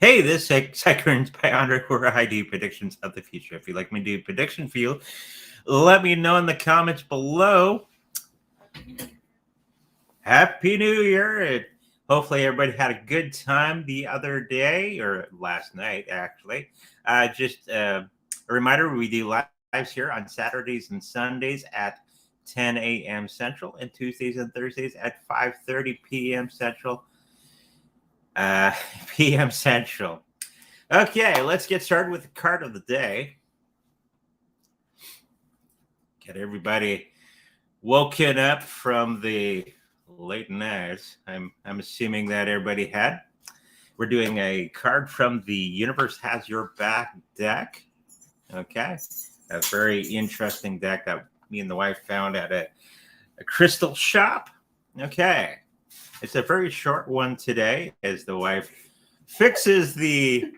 Hey, this segment by Andre where I do predictions of the future. If you'd like me to do prediction for you, let me know in the comments below. Happy New Year! And hopefully everybody had a good time the other day or last night, actually. Just a reminder, we do lives here on Saturdays and Sundays at 10 a.m. Central and Tuesdays and Thursdays at 5:30 p.m. Central. p.m. Central. Okay, let's get started with the card of the day. Get everybody woken up from the late nights. I'm assuming that everybody had. We're doing a card from the Universe Has Your Back deck. Okay, a very interesting deck that me and the wife found at a crystal shop. Okay, it's a very short one today as the wife fixes the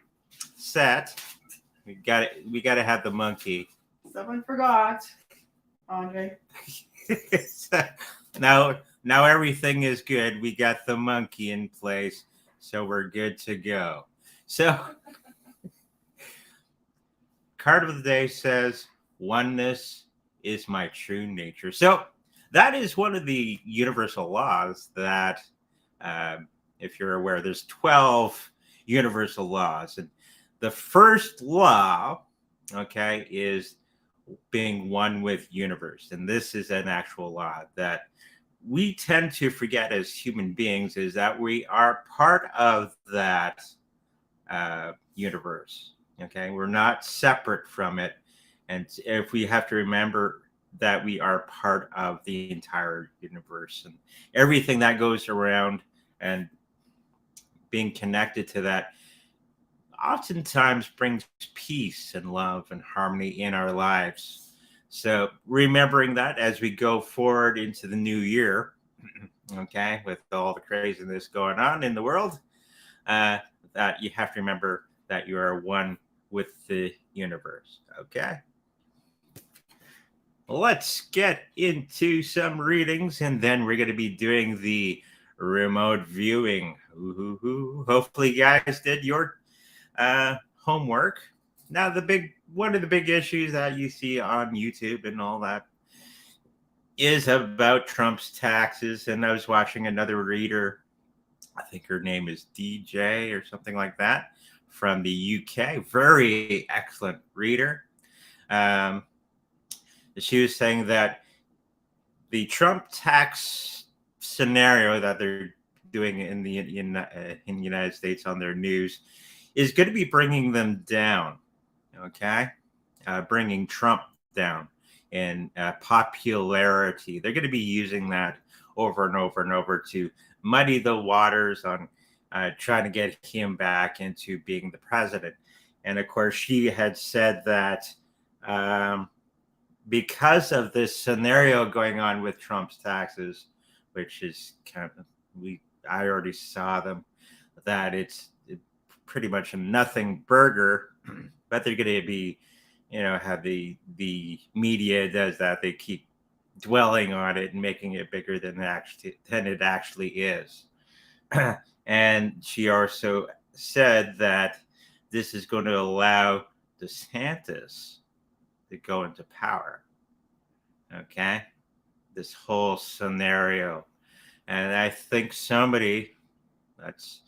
set. We got to have the monkey. Someone forgot, Andre. now everything is good. We got the monkey in place, so we're good to go. So, card of the day says, "Oneness is my true nature." So that is one of the universal laws that, if you're aware, there's 12 universal laws, and the first law, okay, is being one with universe. And this is an actual law that we tend to forget as human beings, is that we are part of that universe. Okay, we're not separate from it. And if we have to remember that we are part of the entire universe and everything that goes around, and being connected to that oftentimes brings peace and love and harmony in our lives. So remembering that as we go forward into the new year, okay, with all the craziness going on in the world, that you have to remember that you are one with the universe. Okay, let's get into some readings, and then we're going to be doing the remote viewing. Ooh. Hopefully you guys did your homework. Now, one of the big issues that you see on YouTube and all that is about Trump's taxes. And I was watching another reader, I think her name is DJ or something like that, from the UK. Very excellent reader. She was saying that the Trump tax scenario that they're doing in the United States on their news is going to be bringing them down, okay? Bringing Trump down in popularity. They're going to be using that over and over and over to muddy the waters on trying to get him back into being the president. And of course, she had said that because of this scenario going on with Trump's taxes, which is kind of, I already saw them, that it's pretty much a nothing burger, but they're going to be, have the media does that. They keep dwelling on it and making it bigger than it actually is. And she also said that this is going to allow DeSantis to go into power. Okay, this whole scenario, and I think somebody that's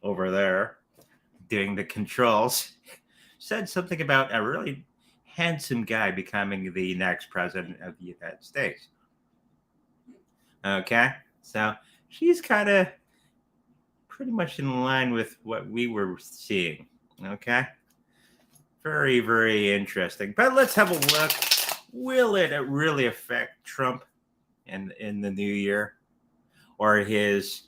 over there doing the controls said something about a really handsome guy becoming the next president of the United States. Okay, so she's kind of pretty much in line with what we were seeing. Okay, very, very interesting. But let's have a look. Will it really affect Trump in the new year, or his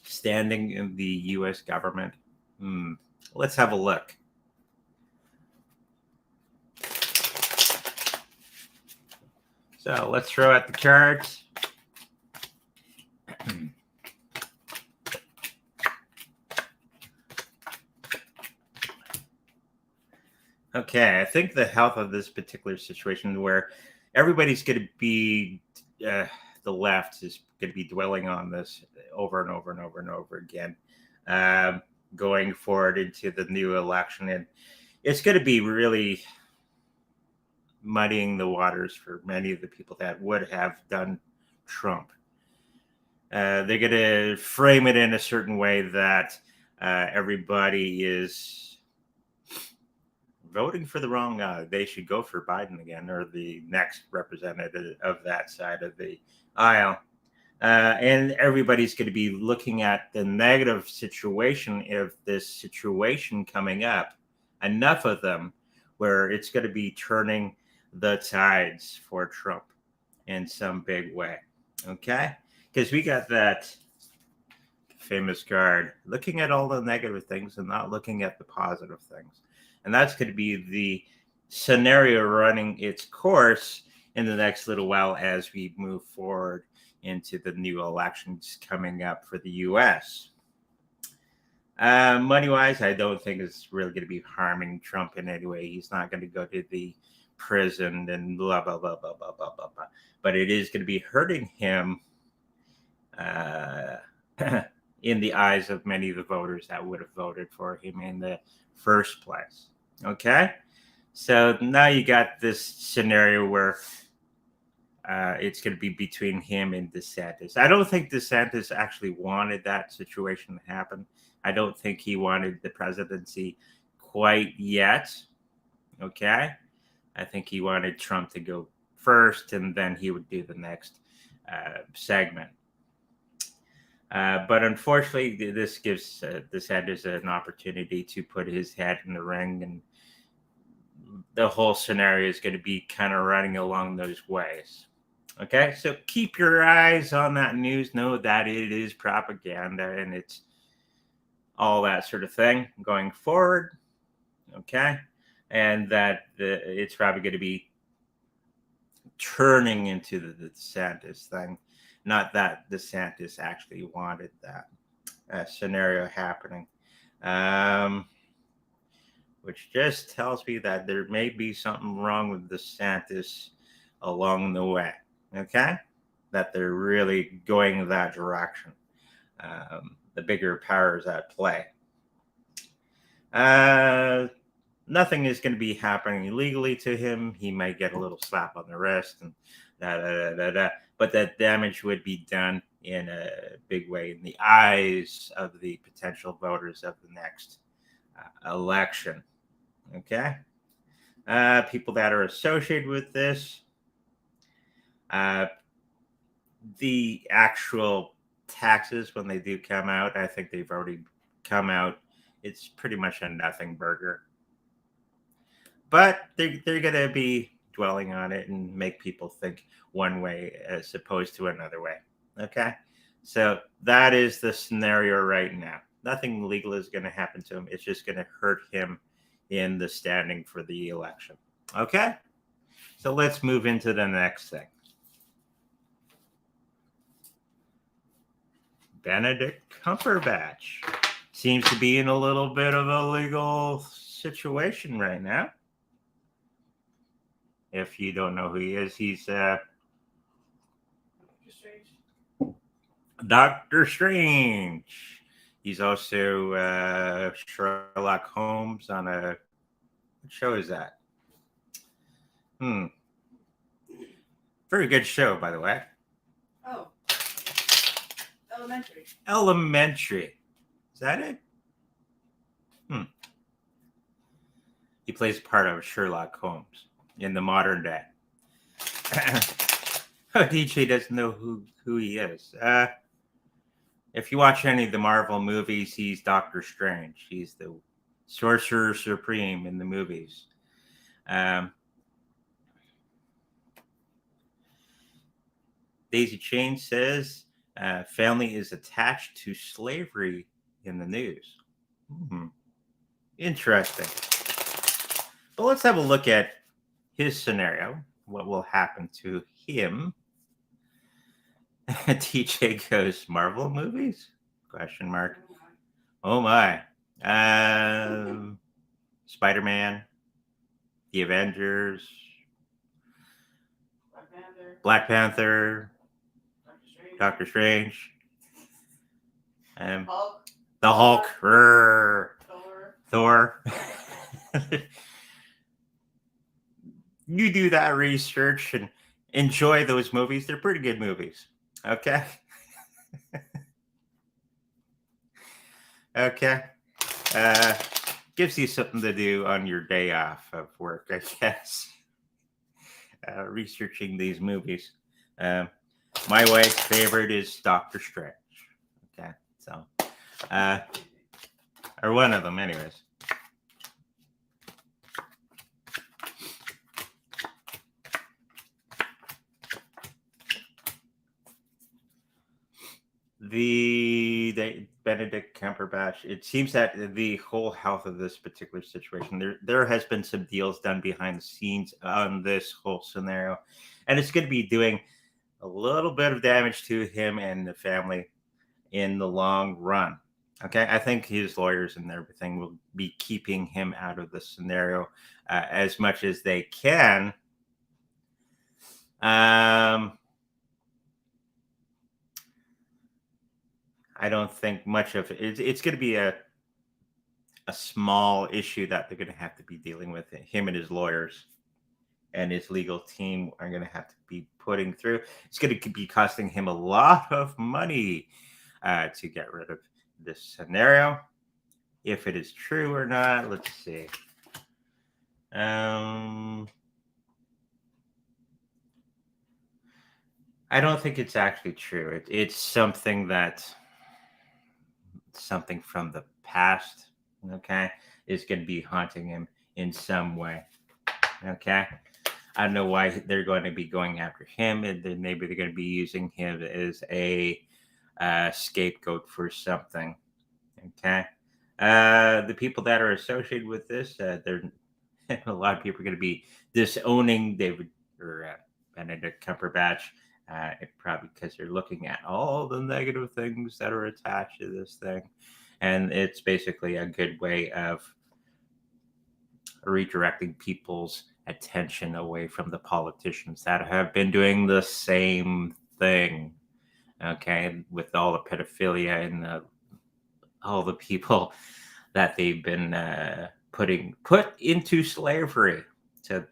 standing in the U.S. government? Let's have a look. So let's throw out the cards. Okay, I think the health of this particular situation, where everybody's going to be the left is going to be dwelling on this over and over and over and over again, going forward into the new election. And it's going to be really muddying the waters for many of the people that would have done Trump. They're going to frame it in a certain way that everybody is voting for the wrong guy. They should go for Biden again, or the next representative of that side of the aisle. And everybody's going to be looking at the negative situation of this situation coming up, enough of them, where it's going to be turning the tides for Trump in some big way. Okay? Because we got that famous card, looking at all the negative things and not looking at the positive things. And that's going to be the scenario running its course in the next little while as we move forward into the new elections coming up for the U.S. Money-wise, I don't think it's really going to be harming Trump in any way. He's not going to go to the prison and blah, blah, blah, blah, blah, blah, blah, blah. But it is going to be hurting him in the eyes of many of the voters that would have voted for him in the first place. Okay? So now you got this scenario where it's going to be between him and DeSantis. I don't think DeSantis actually wanted that situation to happen. I don't think he wanted the presidency quite yet. Okay? I think he wanted Trump to go first, and then he would do the next segment. But unfortunately, this gives DeSantis an opportunity to put his head in the ring, and the whole scenario is going to be kind of running along those ways. Okay, so keep your eyes on that news. Know that it is propaganda and it's all that sort of thing going forward. Okay, and that it's probably going to be turning into the DeSantis thing. Not that DeSantis actually wanted that scenario happening. Which just tells me that there may be something wrong with DeSantis along the way. Okay? That they're really going that direction. The bigger powers at play. Nothing is going to be happening illegally to him. He might get a little slap on the wrist and but that damage would be done in a big way in the eyes of the potential voters of the next election. Okay? People that are associated with this, the actual taxes, when they do come out, I think they've already come out. It's pretty much a nothing burger. But they're going to be dwelling on it and make people think one way as opposed to another way. Okay? So that is the scenario right now. Nothing legal is going to happen to him. It's just going to hurt him in the standing for the election. Okay? So let's move into the next thing. Benedict Cumberbatch seems to be in a little bit of a legal situation right now. If you don't know who he is, he's Dr. Strange. He's also Sherlock Holmes on what show is that? Very good show, by the way. Oh. Elementary. Elementary. Is that it? He plays part of Sherlock Holmes in the modern day. DJ doesn't know who he is. If you watch any of the Marvel movies, he's Doctor Strange. He's the Sorcerer Supreme in the movies. Daisy Chain says family is attached to slavery in the news. Interesting. But let's have a look at his scenario. What will happen to him? TJ goes, Marvel movies? Question mark. Oh my. Spider-Man, The Avengers, Black Panther. Black Panther, Doctor Strange. Hulk. The Hulk. Thor. You do that research and enjoy those movies. They're pretty good movies. Okay. Okay. Gives you something to do on your day off of work, I guess. Researching these movies. My wife's favorite is Doctor Strange. Okay. So, or one of them, anyways. The Benedict Cumberbatch. It seems that the whole health of this particular situation, there has been some deals done behind the scenes on this whole scenario, and it's going to be doing a little bit of damage to him and the family in the long run. Okay, I think his lawyers and everything will be keeping him out of the scenario as much as they can. I don't think much of it. It's going to be a small issue that they're going to have to be dealing with. Him and his lawyers and his legal team are going to have to be putting through. It's going to be costing him a lot of money to get rid of this scenario. If it is true or not, let's see. I don't think it's actually true. It's something from the past, okay, is going to be haunting him in some way, okay? I don't know why they're going to be going after him, and then maybe they're going to be using him as a scapegoat for something, okay? The people that are associated with this, they're a lot of people are going to be disowning Benedict Cumberbatch. Probably because they're looking at all the negative things that are attached to this thing. And it's basically a good way of redirecting people's attention away from the politicians that have been doing the same thing. Okay, with all the pedophilia and all the people that they've been put into slavery. So,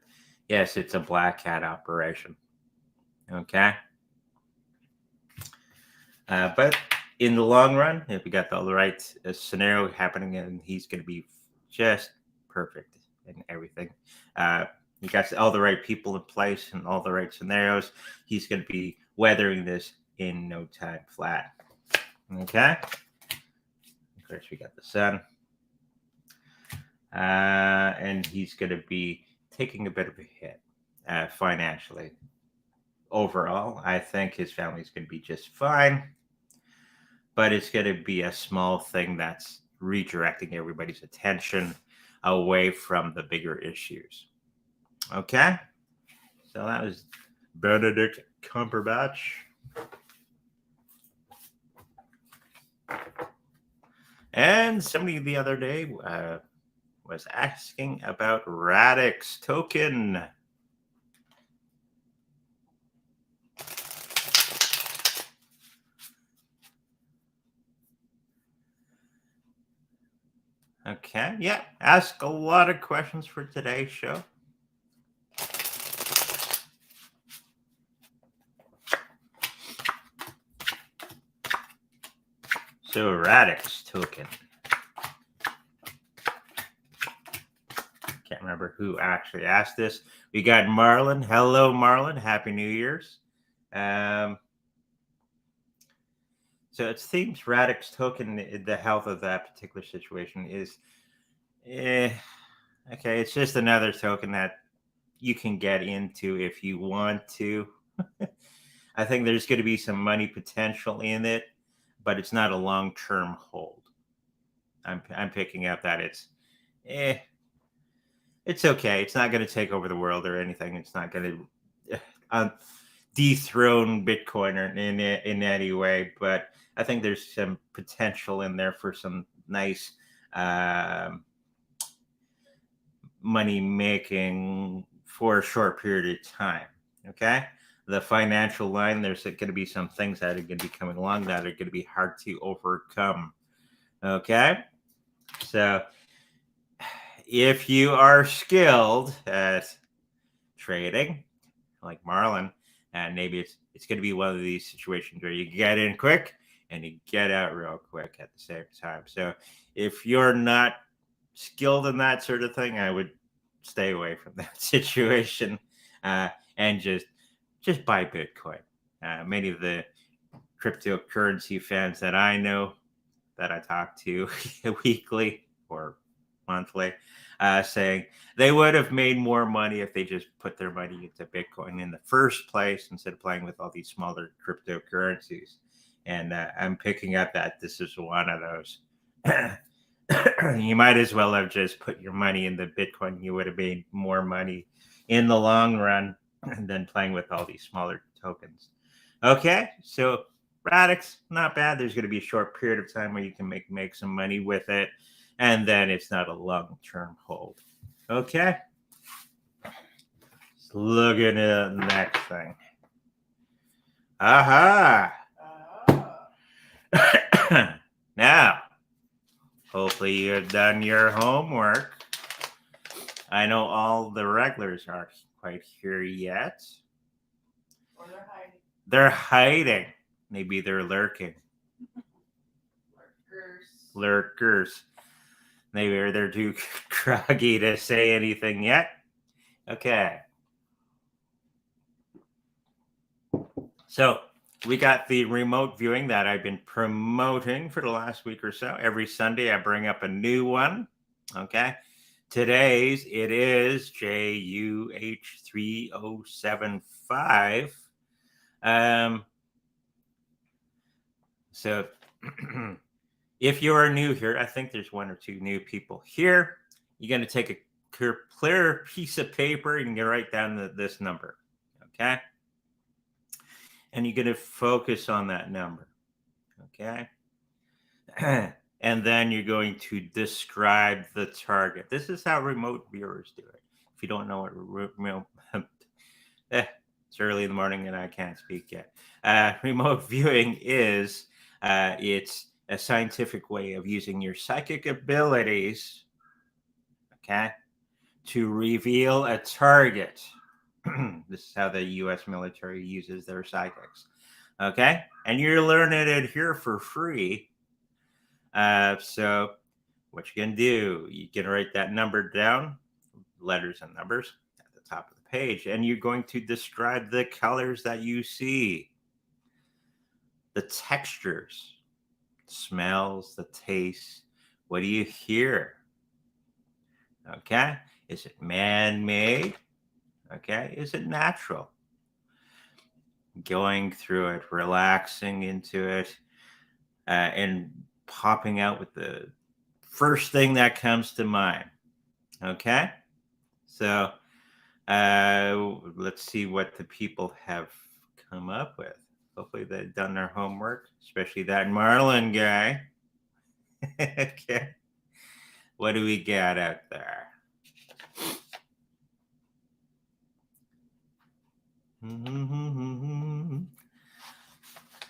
yes, it's a black hat operation. Okay. But in the long run, if we got all the right scenario happening, and he's going to be just perfect in everything. You got all the right people in place and all the right scenarios. He's going to be weathering this in no time flat. Okay. Of course, we got the sun. And he's going to be taking a bit of a hit financially. Overall, I think his family's going to be just fine, but it's going to be a small thing that's redirecting everybody's attention away from the bigger issues. Okay? So that was Benedict Cumberbatch. And somebody the other day was asking about Radix token. Okay, yeah, ask a lot of questions for today's show. So, Radix token. Can't remember who actually asked this. We got Marlon. Hello, Marlon. Happy New Year's. So it seems Radix token, the health of that particular situation is, okay, it's just another token that you can get into if you want to. I think there's going to be some money potential in it, but it's not a long-term hold. I'm picking up that it's okay. It's not going to take over the world or anything. It's not going to dethrone Bitcoin in any way, but I think there's some potential in there for some nice money making for a short period of time. Okay, the financial line, there's going to be some things that are going to be coming along that are going to be hard to overcome. Okay? So if you are skilled at trading, like Marlon, and maybe it's going to be one of these situations where you get in quick and you get out real quick at the same time. So if you're not skilled in that sort of thing, I would stay away from that situation and just buy Bitcoin. Many of the cryptocurrency fans that I know, that I talk to weekly or monthly, saying they would have made more money if they just put their money into Bitcoin in the first place instead of playing with all these smaller cryptocurrencies. And I'm picking up that this is one of those. You might as well have just put your money in the Bitcoin. You would have made more money in the long run than playing with all these smaller tokens. Okay, so Radix, not bad. There's going to be a short period of time where you can make some money with it, and then it's not a long-term hold. Okay, let's look at the next thing. Aha! Now, hopefully you've done your homework. I know all the regulars aren't quite here yet. Or they're hiding. They're hiding. Maybe they're lurking. Lurkers. Maybe they're too groggy to say anything yet. Okay. So we got the remote viewing that I've been promoting for the last week or so. Every Sunday I bring up a new one. Okay. Today's it is JUH3075. So if you are new here, I think there's one or two new people here. You're going to take a clear piece of paper and you're going to write down this number. Okay. And you're going to focus on that number. Okay. And then you're going to describe the target. This is how remote viewers do it. If you don't know what it's early in the morning and I can't speak yet. Remote viewing is it's a scientific way of using your psychic abilities, okay, to reveal a target. This is how the U.S. military uses their psychics, okay? And you're learning it here for free. So what you can do, you can write that number down, letters and numbers at the top of the page, and you're going to describe the colors that you see, the textures, smells, the taste. What do you hear? Okay. Is it man-made? Okay. Is it natural? Going through it, relaxing into it, and popping out with the first thing that comes to mind. Okay. So let's see what the people have come up with. Hopefully they've done their homework, especially that Marlon guy. Okay. What do we got out there?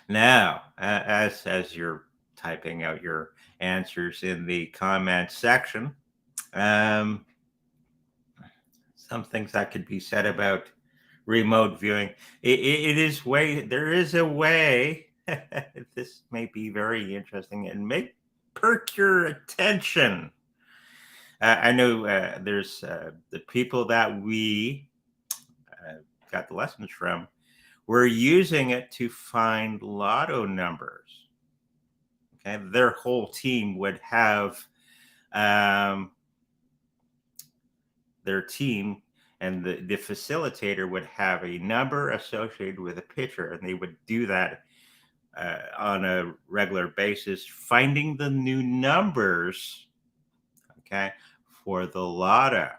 Now, as you're typing out your answers in the comment section, some things that could be said about remote viewing. There is a way. This may be very interesting and may perk your attention. I know there's the people that we got the lessons from. We're using it to find lotto numbers. Okay, their whole team would have their team, and the facilitator would have a number associated with a pitcher, and they would do that on a regular basis, finding the new numbers, okay, for the lotto.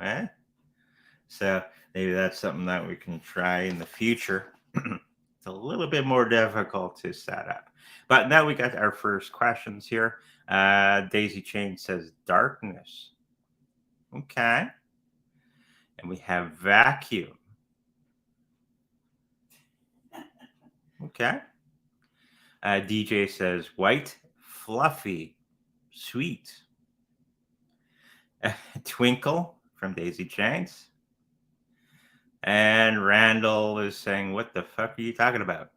Okay? So maybe that's something that we can try in the future. It's a little bit more difficult to set up. But now we got our first questions here. Daisy Chain says darkness. Okay. And we have vacuum. Okay. DJ says white, fluffy, sweet. Twinkle from Daisy Chains. And Randall is saying, what the fuck are you talking about?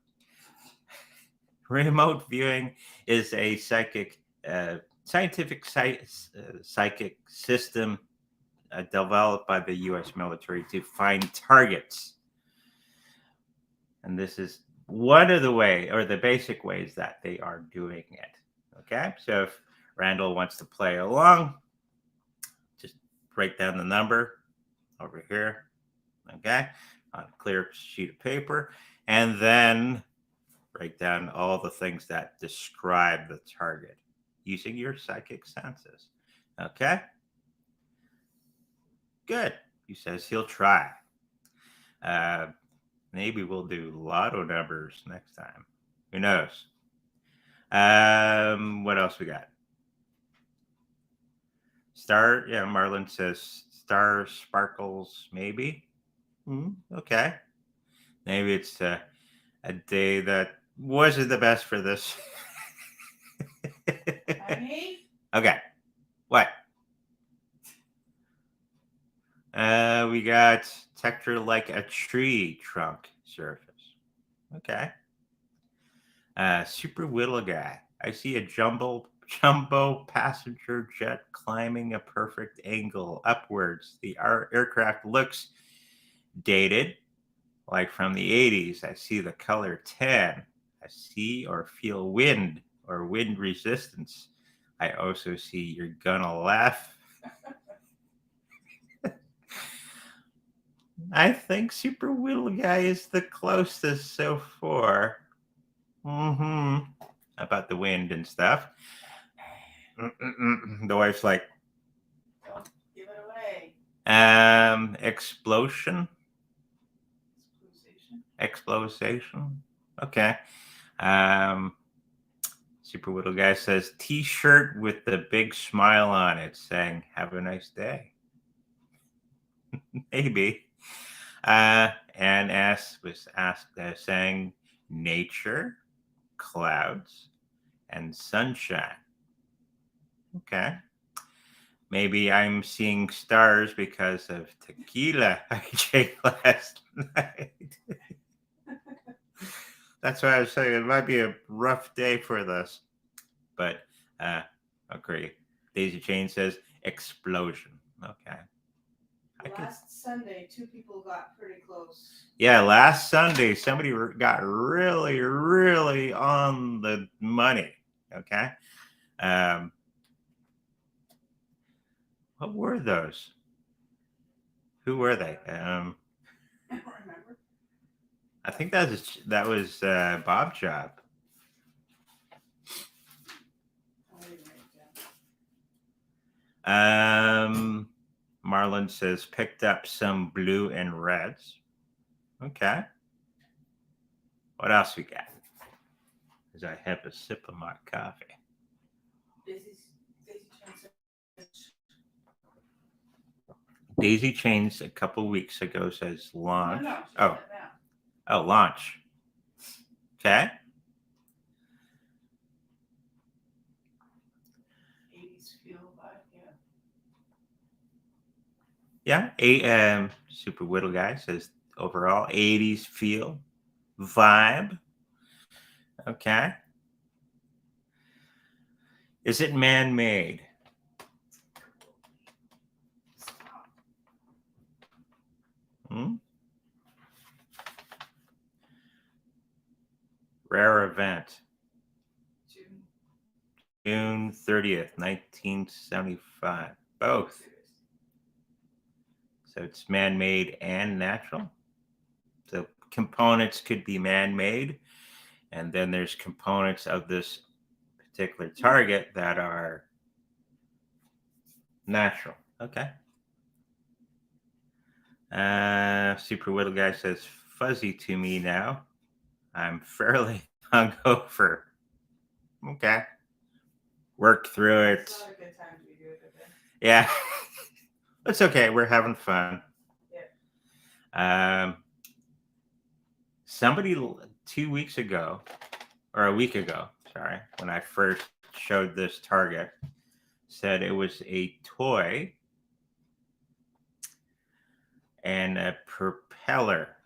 Remote viewing is a scientific psychic system developed by the U.S. military to find targets. And this is one of the basic ways that they are doing it. Okay, so if Randall wants to play along, just write down the number over here, okay, on a clear sheet of paper, and then write down all the things that describe the target using your psychic senses. Okay? Good. He says he'll try. Maybe we'll do lotto numbers next time. Who knows? What else we got? Marlon says star sparkles, maybe. Okay. Maybe it's a day that wasn't the best for this. Honey? Okay. What? We got texture like a tree trunk surface. Okay. Super little guy. I see a jumbo passenger jet climbing a perfect angle upwards. The aircraft looks dated, like from the 80s. I see the color tan. I see or feel wind or wind resistance. I also see you're gonna laugh. I think Super Little Guy is the closest so far. About the wind and stuff. The wife's like, Don't give it away. Explosion. Explosion. Okay. Super Little Guy says T-shirt with the big smile on it, saying "Have a nice day." Maybe. And S was asked, saying nature, clouds, and sunshine. Okay. Maybe I'm seeing stars because of tequila I drank last night. That's why I was saying it might be a rough day for this. But, okay. Daisy Chain says explosion. Okay. Last Sunday, 2 people got pretty close. Yeah, last Sunday, somebody got really, really on the money. Okay. What were those? Who were they? I don't remember. I think that was Bob Job. Marlon says picked up some blue and reds. Okay. What else we got? As I have a sip of my coffee. Daisy Chains a couple weeks ago says launch. No, launch. Okay. 80s feel vibe, yeah. Super Whittle Guy says overall 80s feel vibe. Okay. Is it man-made? Rare event. June 30th, 1975. Both. So it's man-made and natural. So components could be man-made, and then there's components of this particular target that are natural. Okay. Super Whittle Guy says fuzzy to me now. I'm fairly hungover. Okay. Work through it. It's not a good time to be doing it. Yeah. It's okay. We're having fun. Um, somebody 2 weeks ago, or a week ago, sorry, when I first showed this target, said it was a toy and a propeller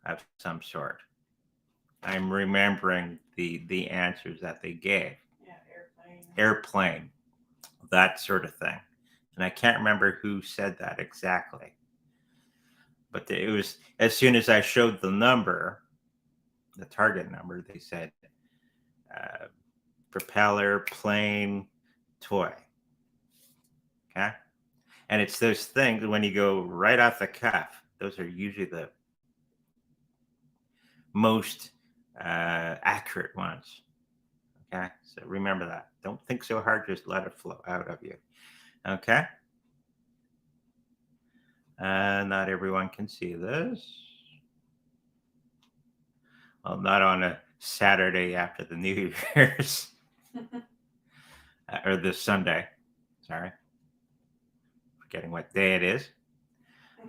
of some sort. I'm remembering the answers that they gave. Yeah, Airplane, that sort of thing. And I can't remember who said that exactly. But it was as soon as I showed the number, the target number, they said uh, propeller, plane, toy. Okay. And it's those things when you go right off the cuff, those are usually the most accurate ones. Okay. So remember that. Don't think so hard, just let it flow out of you. Okay. Not everyone can see this. Well, not on a Saturday after the New Year's or this Sunday. Sorry. Forgetting what day it is.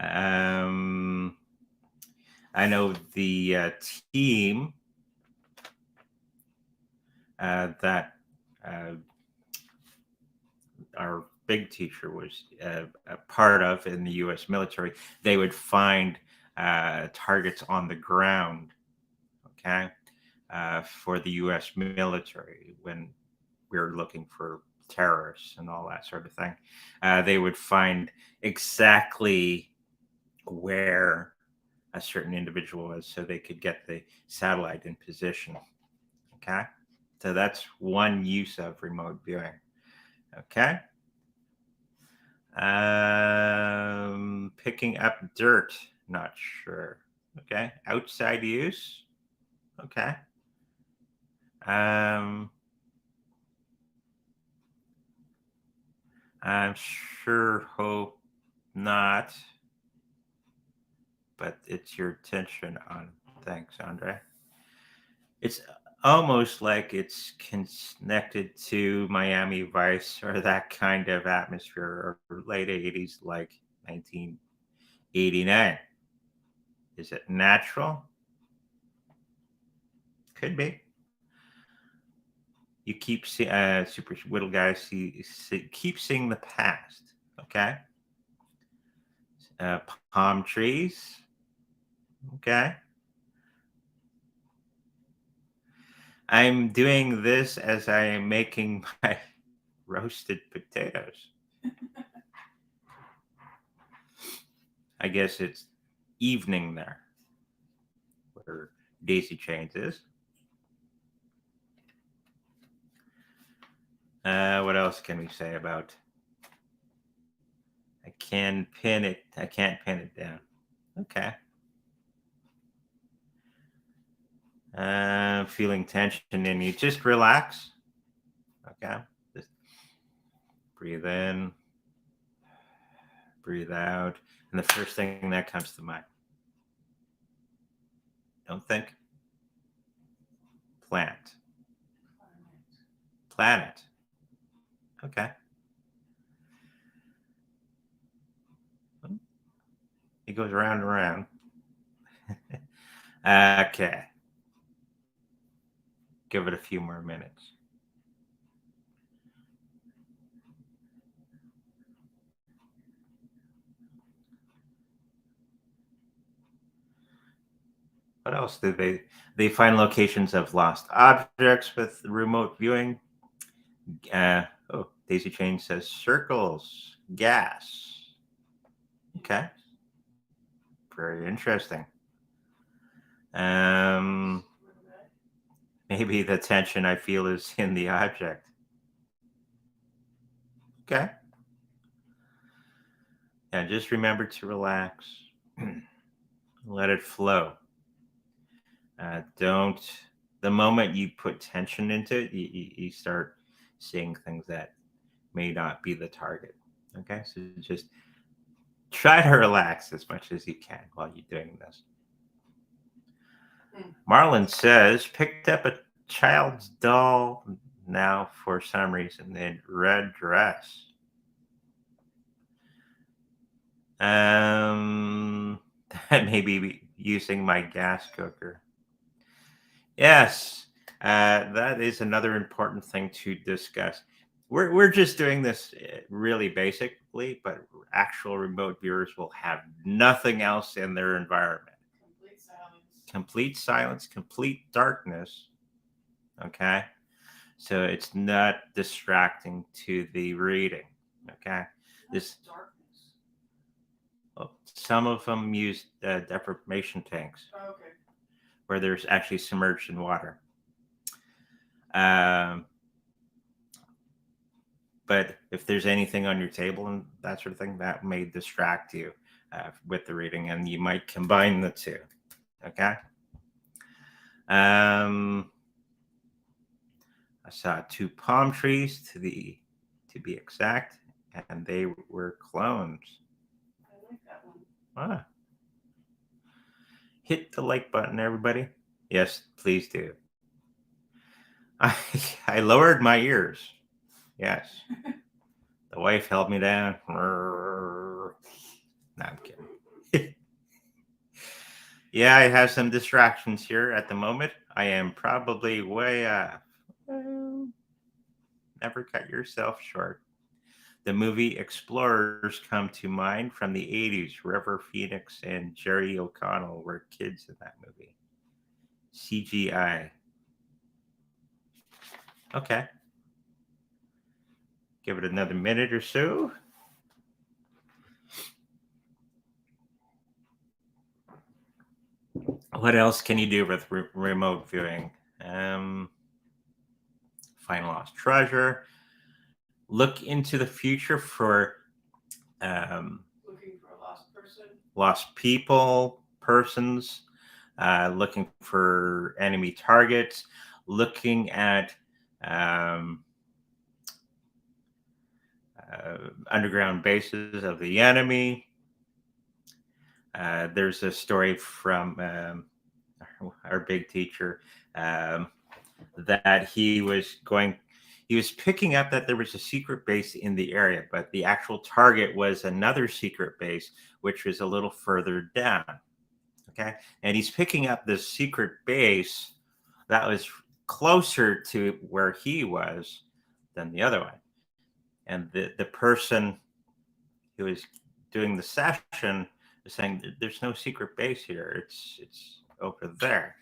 I know the team that our big teacher was a part of in the U.S. military, they would find targets on the ground, okay, for the U.S. military when we were looking for terrorists and all that sort of thing. They would find exactly where a certain individual was so they could get the satellite in position. Okay. So that's one use of remote viewing. Okay. Picking up dirt. Not sure. Okay. Outside use. Okay. I'm sure hope not. But it's your attention on. Thanks, Andre. It's almost like it's connected to Miami Vice or that kind of atmosphere or late 80s, like 1989. Is it natural? Could be. You keep seeing, super little guys, keep seeing the past. Okay. Palm trees. Okay. I'm doing this as I am making my roasted potatoes. I guess it's evening there where Daisy Chains is. What else can we say about? I can't pin it down. Okay. Feeling tension in you. Just relax. Okay. Just breathe in, breathe out. And the first thing that comes to mind. Don't think. Planet. Okay. It goes around and around. Okay. Give it a few more minutes. What else did they find locations of lost objects with remote viewing? Daisy Chain says circles, gas. Okay. Very interesting. Maybe the tension I feel is in the object. Okay. And just remember to relax. Let it flow. The moment you put tension into it, you start seeing things that may not be the target. Okay. So just try to relax as much as you can while you're doing this. Marlon says, picked up a child's doll now for some reason in red dress. That may be using my gas cooker. Yes, that is another important thing to discuss. We're just doing this really basically, but actual remote viewers will have nothing else in their environment. Complete silence. Complete silence, complete darkness. Okay, so it's not distracting to the reading. Okay, this Darkness. well, some of them use deformation tanks Oh, okay. where there's actually submerged in water. Um, but if there's anything on your table and that sort of thing, that may distract you with the reading, and you might combine the two. Okay. I saw 2 palm trees to be exact, and they were clones. I like that one. Ah. Hit the like button, everybody. Yes, please do. I lowered my ears. Yes. The wife held me down. No, I'm kidding. Yeah, I have some distractions here at the moment. I am probably way off. Never cut yourself short. The movie Explorers come to mind from the 80s. River Phoenix and Jerry O'Connell were kids in that movie. CGI. Okay. Give it another minute or so. What else can you do with remote viewing? Find lost treasure. Look into the future for Looking for a lost person. lost people, persons, looking for enemy targets, looking at underground bases of the enemy. There's a story from our big teacher that he was picking up that there was a secret base in the area, but the actual target was another secret base, which was a little further down. Okay. And he's picking up this secret base that was closer to where he was than the other one. And the person who was doing the session is saying there's no secret base here. It's over there.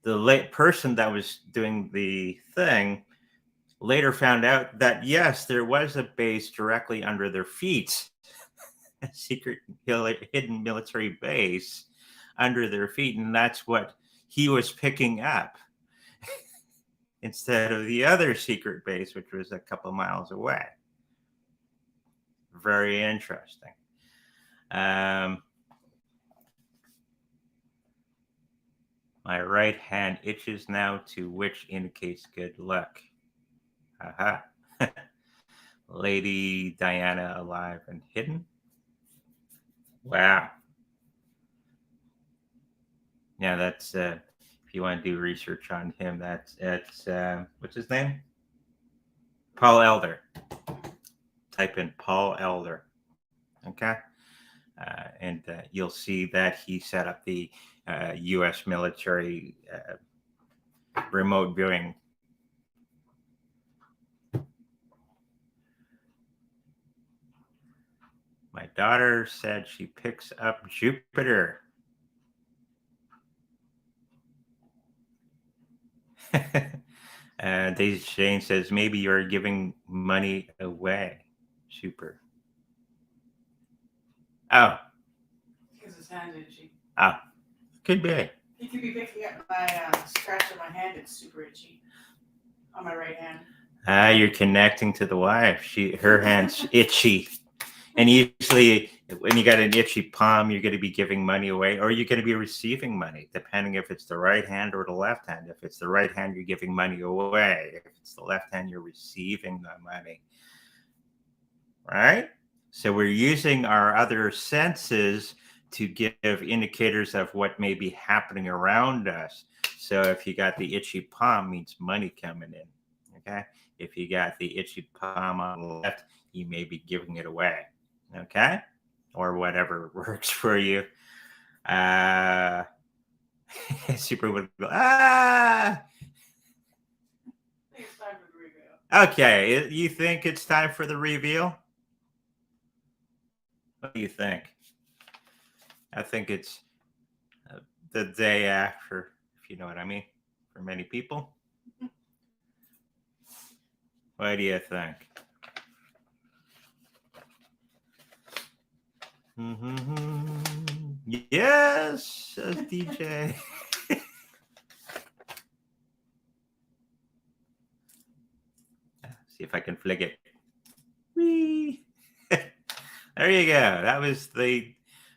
The person that was doing the thing later found out that yes, there was a base directly under their feet, a secret hidden military base under their feet, and that's what he was picking up instead of the other secret base, which was a couple miles away. Very interesting. My right hand itches now, to which indicates good luck. Aha. Lady Diana alive and hidden. Wow. Yeah, that's if you want to do research on him, that's what's his name? Paul Elder. Type in Paul Elder. Okay. And you'll see that he set up the U.S. military remote viewing. My daughter said she picks up Jupiter. Daisy Jane says maybe you're giving money away. Super. Oh. Because his hand's itchy. Oh. Could be. He could be picking up my scratch on my hand. It's super itchy on my right hand. You're connecting to the wife. Her hand's itchy. And usually when you got an itchy palm, you're going to be giving money away, or you're going to be receiving money, depending if it's the right hand or the left hand. If it's the right hand, you're giving money away. If it's the left hand, you're receiving the money. Right? So we're using our other senses to give indicators of what may be happening around us. So if you got the itchy palm, means money coming in. Okay? If you got the itchy palm on the left, you may be giving it away. Okay? Or whatever works for you. Super would go, ah. I think it's time for the reveal. Okay, you think it's time for the reveal? What do you think? I think it's the day after, if you know what I mean, for many people. What do you think? Yes, says DJ. See if I can flick it. Whee! There you go. That was the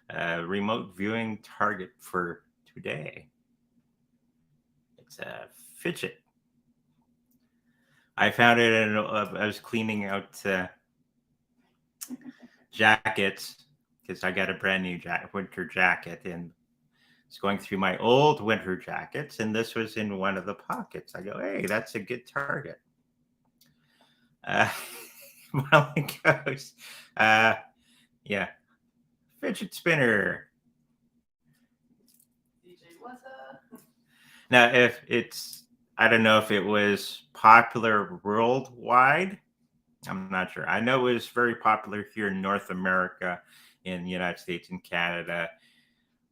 remote viewing target for today. It's a fidget. I found it in, I was cleaning out jackets because I got a brand new winter jacket and it's going through my old winter jackets. And this was in one of the pockets. I go, hey, that's a good target. Well, it goes, yeah, fidget spinner. DJ, what's up? Now, if it's, I don't know if it was popular worldwide. I'm not sure. I know it was very popular here in North America, in the United States and Canada.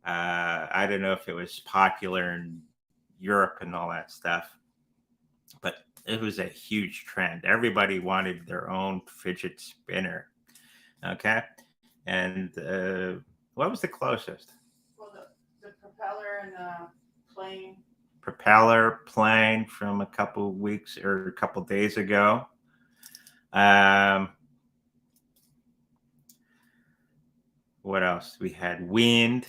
I don't know if it was popular in Europe and all that stuff, but it was a huge trend. Everybody wanted their own fidget spinner. Okay. And what was the closest? Well, the propeller and the plane. Propeller plane from a couple weeks or a couple days ago. What else? We had wind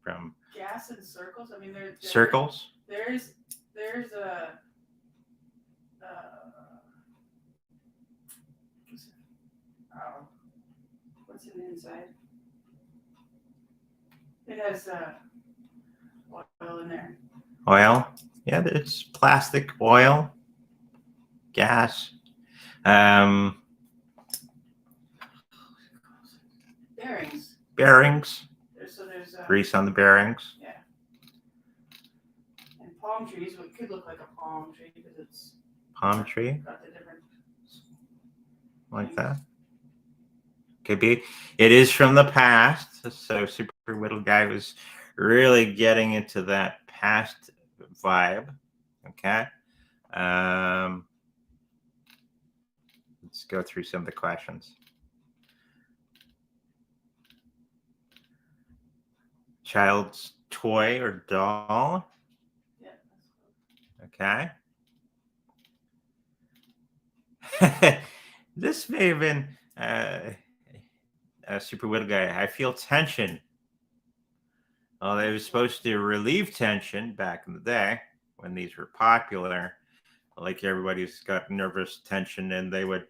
from Gas and circles. I mean, circles. There's a what's in the inside? It has oil in there. Oil. Yeah, it's plastic, oil, gas. Bearings. Bearings. There's grease on the bearings. Yeah. And palm trees, what could look like a palm tree because it's palm tree. Got the different like that. Could be. It is from the past. So Super Little Guy was really getting into that past vibe. Okay. Let's go through some of the questions. Child's toy or doll. Yeah. Okay. This may have been a Super Little Guy. I feel tension. Well, they were supposed to relieve tension back in the day when these were popular. Like everybody's got nervous tension, and they would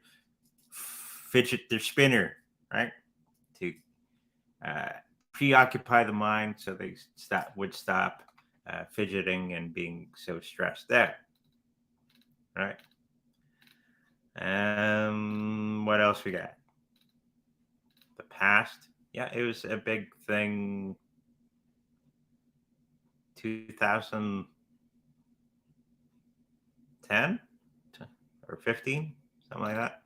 fidget their spinner, right, to preoccupy the mind, so they would stop fidgeting and being so stressed out, right? What else we got? The past, yeah, it was a big thing. 2010 or 15, something like that.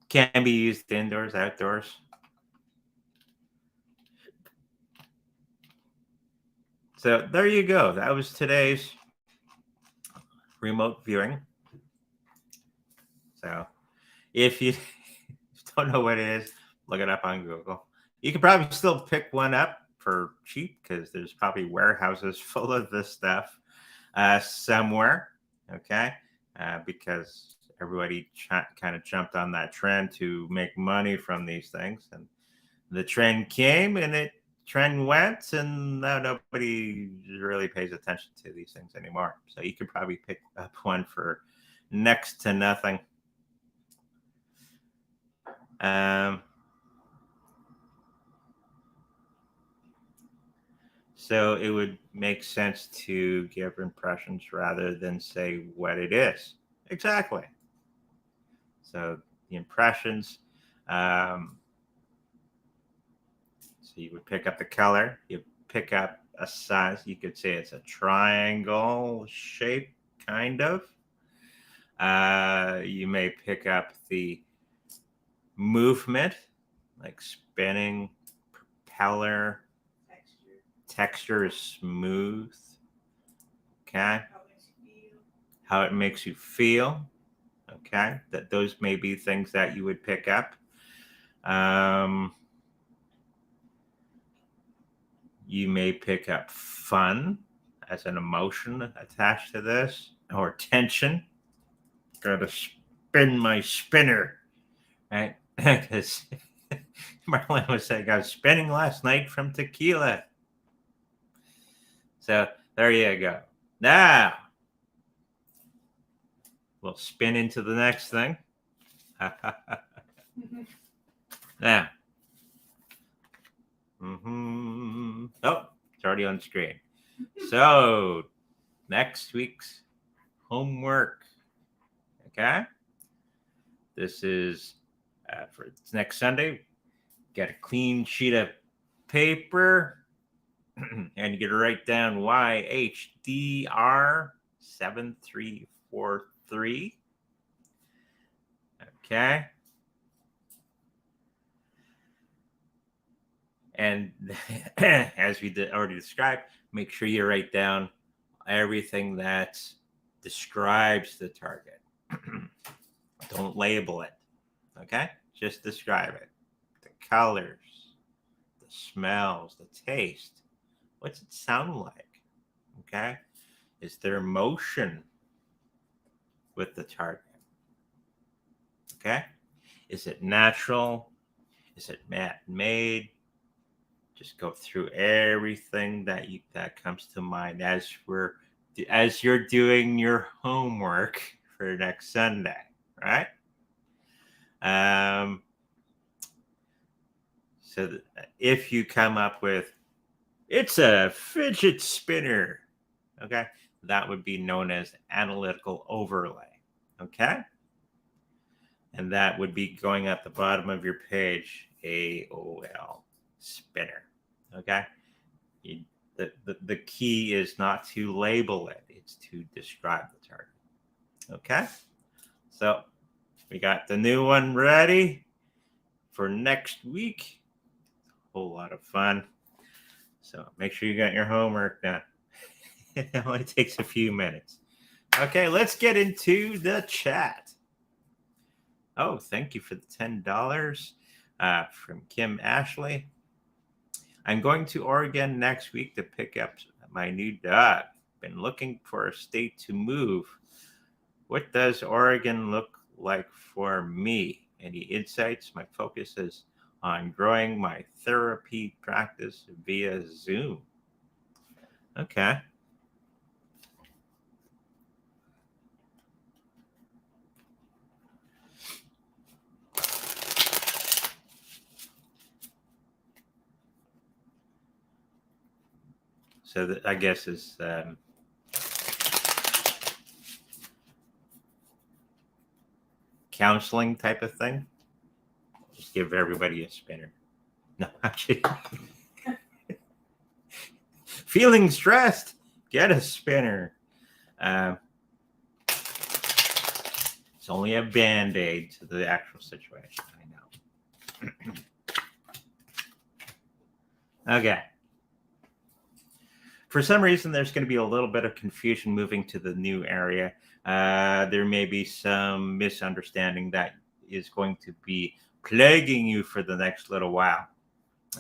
Can be used indoors, outdoors. So there you go. That was today's remote viewing. So if you don't know what it is, look it up on Google. You can probably still pick one up for cheap because there's probably warehouses full of this stuff somewhere. Okay. Because everybody kind of jumped on that trend to make money from these things. And the trend came and it trend went, and now nobody really pays attention to these things anymore. So you could probably pick up one for next to nothing. So it would make sense to give impressions rather than say what it is. Exactly. So the impressions, So you would pick up the color. You pick up a size. You could say it's a triangle shape, kind of. You may pick up the movement, like spinning, propeller. Texture is smooth. Okay. How it makes you feel. Okay. That those may be things that you would pick up. You may pick up fun as an emotion attached to this, or tension. Gotta spin my spinner, right? Because Marlon was saying I was spinning last night from tequila. So there you go. Now we'll spin into the next thing. Now. Oh, it's already on screen. So next week's homework. Okay. This is for next Sunday. Get a clean sheet of paper and you get to write down YHDR 7343. Okay. And as we already described, make sure you write down everything that describes the target. Don't label it. Okay? Just describe it. The colors, the smells, the taste. What's it sound like? Okay? Is there motion with the target? Okay? Is it natural? Is it man-made? Just go through everything that comes to mind as you're doing your homework for next Sunday, right? So if you come up with, it's a fidget spinner, okay, that would be known as analytical overlay, okay? And that would be going at the bottom of your page, AOL spinner, okay? The key is not to label it, it's to describe the target, okay? So we got the new one ready for next week. A whole lot of fun. So make sure you got your homework done. It only takes a few minutes. Okay, let's get into the chat. Oh, thank you for the $10 from Kim Ashley. I'm going to Oregon next week to pick up my new dog. Been looking for a state to move. What does Oregon look like for me? Any insights? My focus is on growing my therapy practice via Zoom. Okay. So I guess is counseling type of thing. Just give everybody a spinner. No, actually. Feeling stressed? Get a spinner. It's only a band-aid to the actual situation. I know. Okay. For some reason, there's going to be a little bit of confusion moving to the new area. There may be some misunderstanding that is going to be plaguing you for the next little while.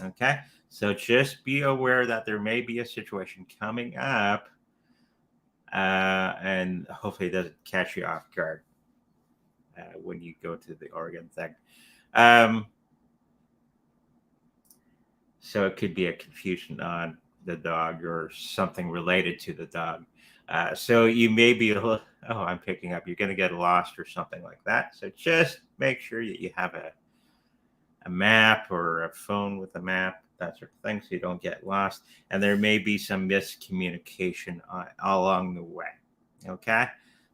Okay? So just be aware that there may be a situation coming up, and hopefully it doesn't catch you off guard when you go to the Oregon thing. So it could be a confusion on the dog or something related to the dog. So you may be a little, oh, I'm picking up. You're going to get lost or something like that. So just make sure that you have a map or a phone with a map, that sort of thing, so you don't get lost. And there may be some miscommunication along the way. Okay?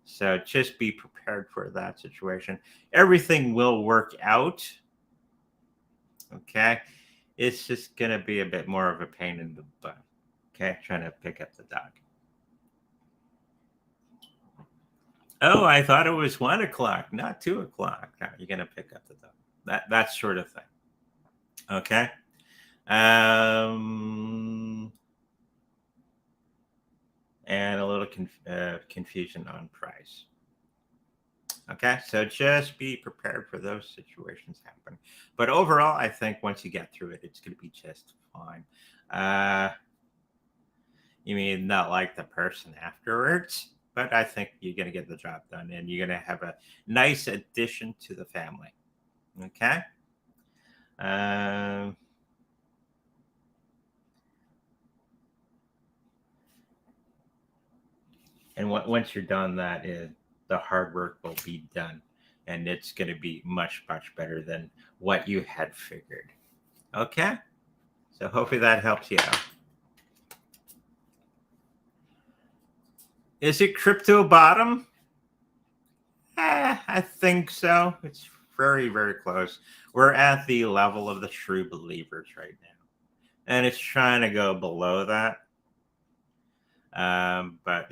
So just be prepared for that situation. Everything will work out. Okay? it's just going to be a bit more of a pain in the butt. Okay, trying to pick up the dog. Oh, I thought it was 1 o'clock, not 2 o'clock. Now you're going to pick up the dog. That sort of thing. Okay. And a little confusion on price. Okay, so just be prepared for those situations happening. But overall, I think once you get through it, it's going to be just fine. You may not like the person afterwards, but I think you're going to get the job done and you're going to have a nice addition to the family. Okay? And once you're done, the hard work will be done, and it's going to be much, much better than what you had figured. Okay? So hopefully that helps you out. Is it crypto bottom? I think so. It's very, very close. We're at the level of the true believers right now, and it's trying to go below that. But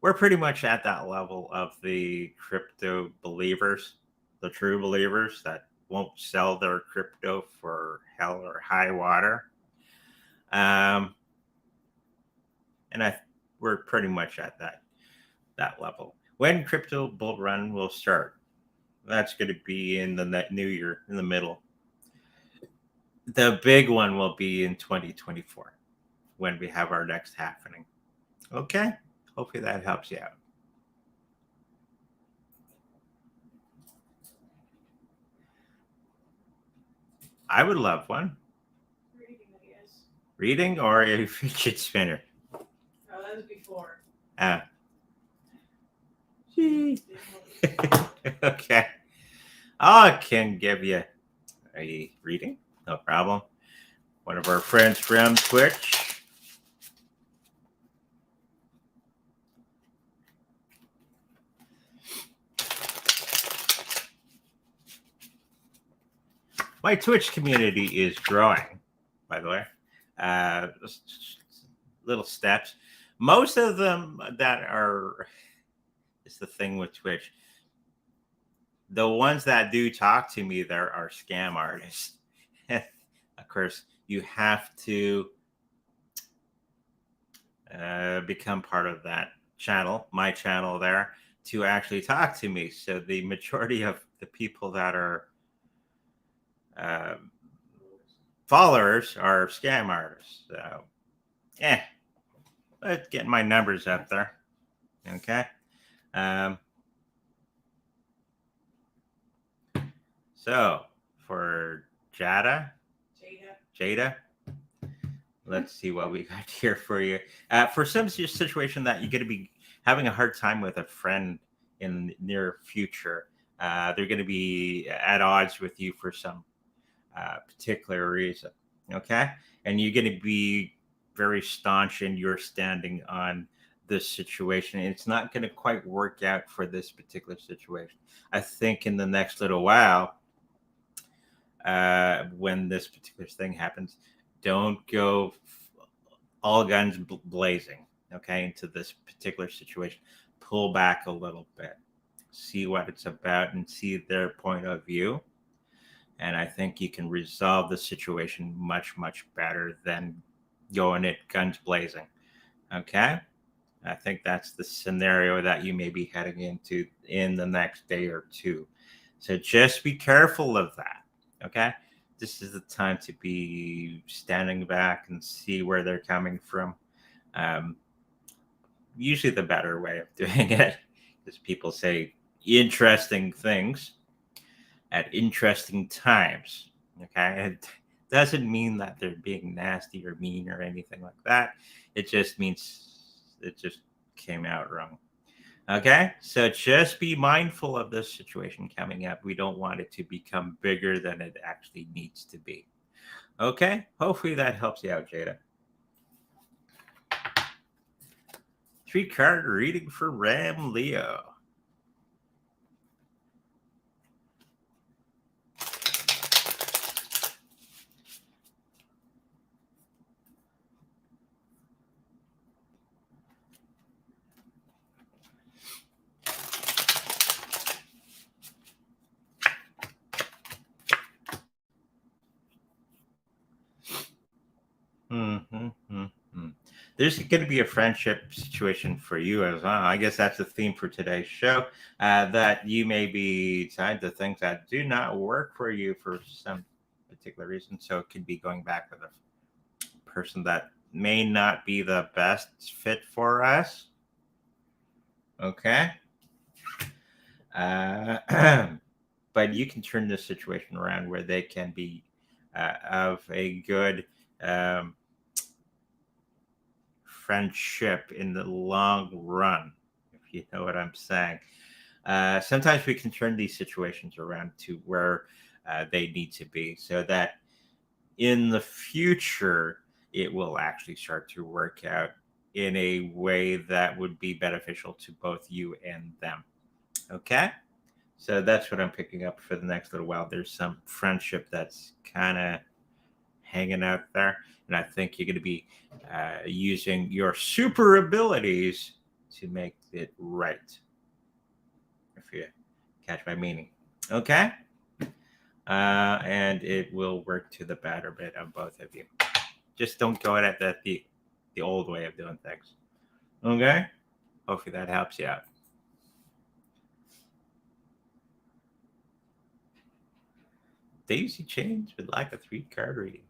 we're pretty much at that level of the crypto believers, the true believers that won't sell their crypto for hell or high water. And we're pretty much at that level. When crypto bull run will start, that's going to be in the new year, in the middle. The big one will be in 2024 when we have our next happening. Okay? Hopefully that helps you out. I would love one. Reading, I guess. Reading or a fidget spinner? Oh, that was before. Okay. I can give you a reading. No problem. One of our friends from Twitch. My Twitch community is growing, by the way. Little steps. Most of them that are, it's the thing with Twitch. The ones that do talk to me, there are scam artists. Of course, you have to become part of that channel, my channel there, to actually talk to me. So the majority of the people that are followers are scam artists. So, let's get my numbers up there. Okay. So for Jada, let's see what we got here for you. For some situation that you're going to be having a hard time with a friend in the near future, they're going to be at odds with you for some particular reason. Okay. And you're going to be very staunch in your standing on this situation. It's not going to quite work out for this particular situation. I think in the next little while, when this particular thing happens, don't go all guns blazing, okay, into this particular situation. Pull back a little bit, see what it's about, and see their point of view. And I think you can resolve the situation much, much better than going it guns blazing. Okay? I think that's the scenario that you may be heading into in the next day or two. So just be careful of that. Okay? This is the time to be standing back and see where they're coming from. Usually the better way of doing it is people say interesting things at interesting times. Okay? It doesn't mean that they're being nasty or mean or anything like that. It just means it just came out wrong. Okay, so just be mindful of this situation coming up. We don't want it to become bigger than it actually needs to be. Okay, hopefully that helps you out, Jada. 3-card reading for Ram Leo. there's going to be a friendship situation for you as well. I guess that's the theme for today's show. That you may be tied to things that do not work for you for some particular reason. So it could be going back with a person that may not be the best fit for us. Okay. But you can turn this situation around where they can be of a good friendship in the long run, if you know what I'm saying. Sometimes we can turn these situations around to where they need to be so that in the future it will actually start to work out in a way that would be beneficial to both you and them. Okay? So that's what I'm picking up for the next little while. There's some friendship that's kind of hanging out there. And I think you're going to be using your super abilities to make it right. If you catch my meaning. Okay? And it will work to the betterment of both of you. Just don't go at that the old way of doing things. Okay? Hopefully that helps you out. Daisy chains would like a 3-card reading.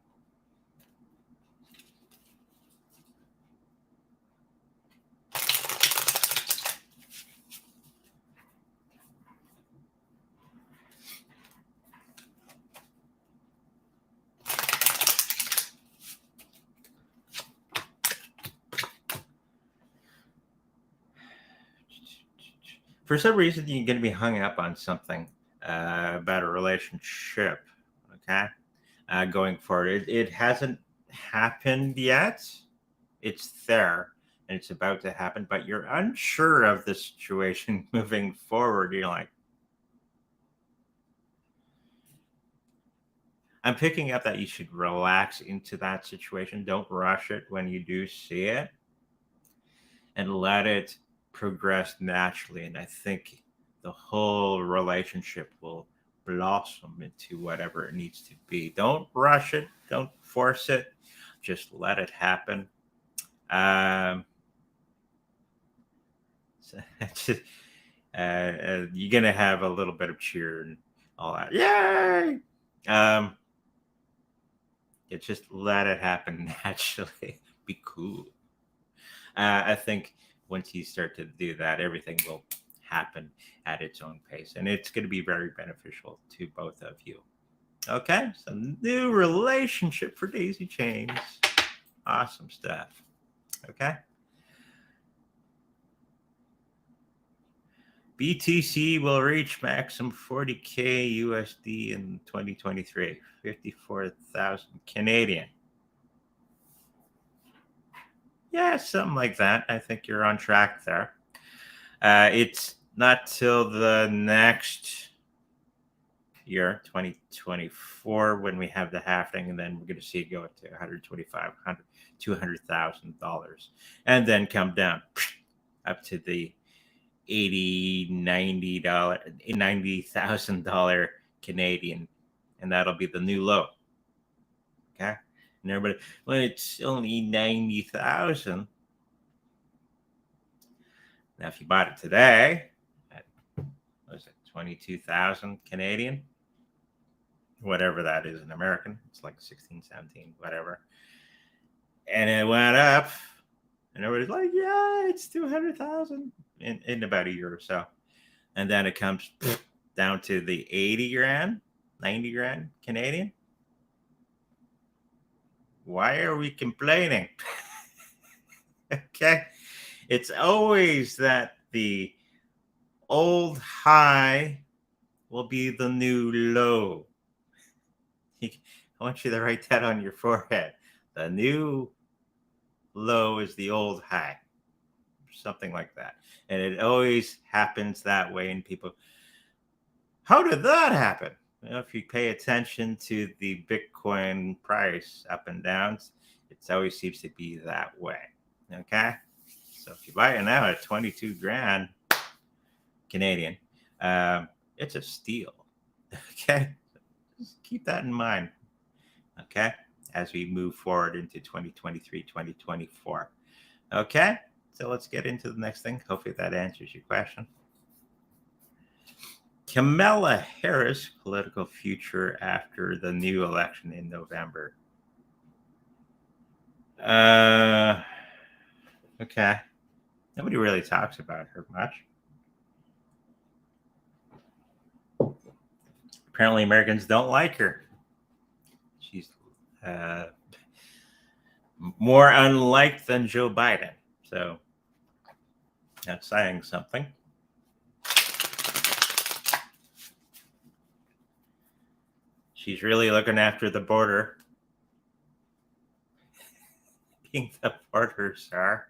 For some reason, you're going to be hung up on something about a relationship. Okay, going forward, it hasn't happened yet. It's there and it's about to happen, but you're unsure of the situation moving forward. You're like, I'm picking up that you should relax into that situation. Don't rush it when you do see it and let it progress naturally. And I think the whole relationship will blossom into whatever it needs to be. Don't rush it. Don't force it. Just let it happen. So just, you're going to have a little bit of cheer and all that. Yay! Just let it happen naturally. Be cool. I think once you start to do that, everything will happen at its own pace, and it's going to be very beneficial to both of you. Okay, so new relationship for Daisy Chains. Awesome stuff. Okay. BTC will reach maximum 40K USD in 2023, 54,000 Canadian. Yeah, something like that. I think you're on track there. It's not till the next year, 2024, when we have the halving, and then we're going to see it go to $125,000, $200,000, and then come down up to the $90,000 Canadian, and that'll be the new low. Okay, and everybody, well, it's only 90,000. Now, if you bought it today at, what is it, 22,000 Canadian, whatever that is in American, it's like 16, 17, whatever, and it went up, and everybody's like, yeah, it's 200,000 in about a year or so, and then it comes down to the 80 grand, 90 grand Canadian. Why are we complaining? Okay, it's always that the old high will be the new low. I want you to write that on your forehead. The new low is the old high. Something like that. And it always happens that way. And people, how did that happen? Well, if you pay attention to the Bitcoin price up and downs, it always seems to be that way. Okay? So if you buy it now at 22 grand Canadian, it's a steal. Okay? Just keep that in mind. Okay? As we move forward into 2023, 2024. Okay, so let's get into the next thing. Hopefully that answers your question. Kamala Harris, political future after the new election in November. Okay. Nobody really talks about her much. Apparently, Americans don't like her. She's more unliked than Joe Biden. So that's saying something. She's really looking after the border. Being the border czar.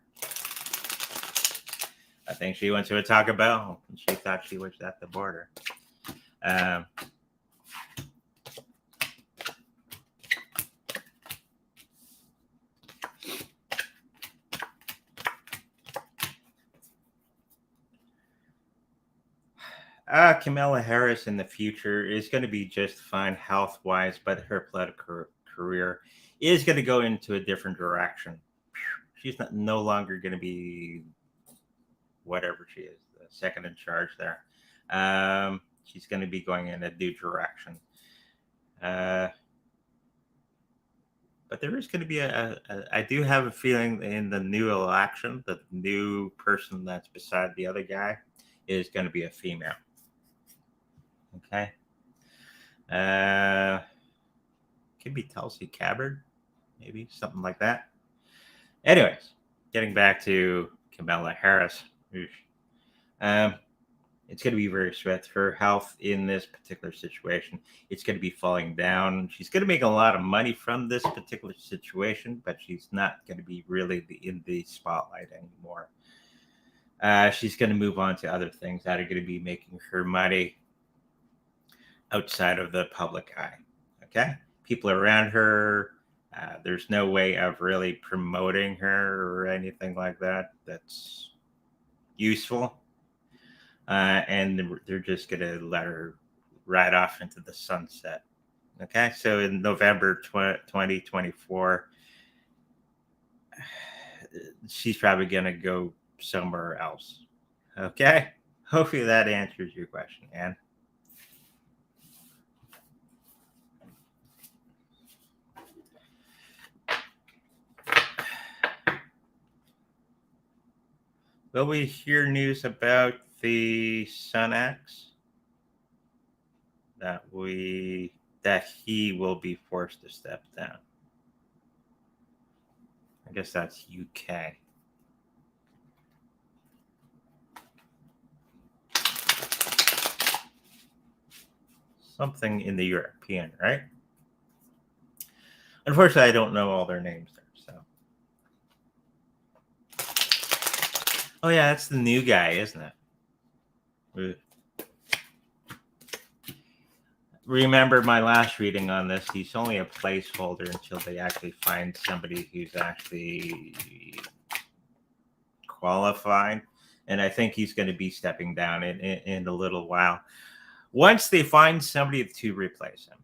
I think she went to a Taco Bell and she thought she was at the border. Kamala Harris in the future is going to be just fine health-wise, but her political career is going to go into a different direction. She's no longer going to be whatever she is, the second in charge there. She's going to be going in a new direction. But there is going to be I do have a feeling in the new election, the new person that's beside the other guy is going to be a female. Okay. Could be Tulsi Gabbard, maybe something like that. Anyways, getting back to Kamala Harris. It's going to be very sweat. Her health in this particular situation, it's going to be falling down. She's going to make a lot of money from this particular situation, but she's not going to be really in the spotlight anymore. She's going to move on to other things that are going to be making her money outside of the public eye. Okay, people around her. There's no way of really promoting her or anything like that that's useful. And they're just going to let her ride off into the sunset. Okay, so in November 2024, she's probably going to go somewhere else. Okay, hopefully that answers your question, Anne. Will we hear news about the Sunna that he will be forced to step down? I guess that's UK. Something in the European, right? Unfortunately, I don't know all their names there. Oh yeah, that's the new guy, isn't it? Remember my last reading on this, he's only a placeholder until they actually find somebody who's actually qualified. And I think he's going to be stepping down in a little while. Once they find somebody to replace him,